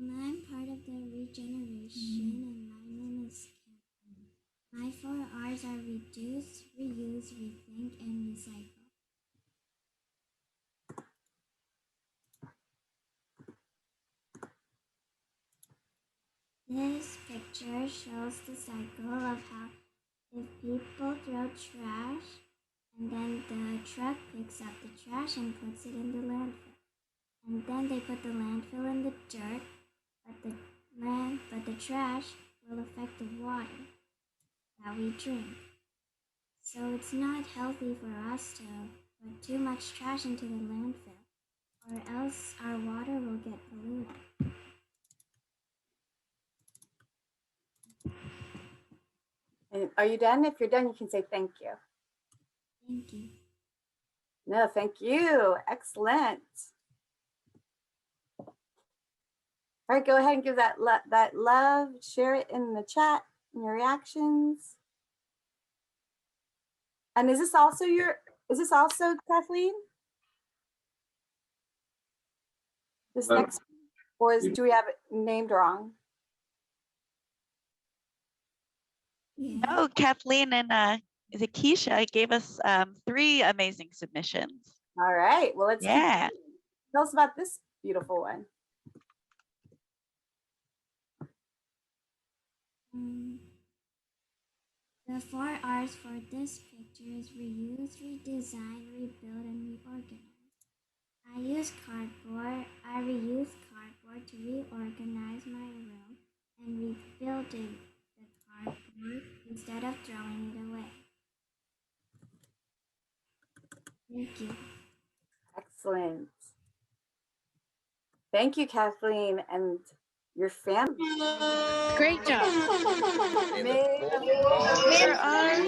I'm part of the regeneration, and my name is Kathleen. My 4 R's are reduce, reuse, rethink, and recycle. This picture shows the cycle of how if people throw trash and then the truck picks up the trash and puts it in the landfill. And then they put the landfill in the dirt, but the trash will affect the water that we drink. So it's not healthy for us to put too much trash into the landfill, or else our water will get polluted. And are you done? If you're done, you can say thank you. Thank you. No, thank you. Excellent. All right, go ahead and give that love, share it in the chat, in your reactions. And is this also Kathleen? This next, or do we have it named wrong? Yeah. No, Kathleen and is it Keisha gave us 3 amazing submissions. All right, well, let's Yeah. tell us about this beautiful one. The 4 R's for this picture is reuse, redesign, rebuild, and reorganize. I use cardboard. I reuse cardboard to reorganize my room and rebuild the cardboard instead of throwing it away. Thank you. Excellent. Thank you, Kathleen, and your family. Great job. Amazing. Where are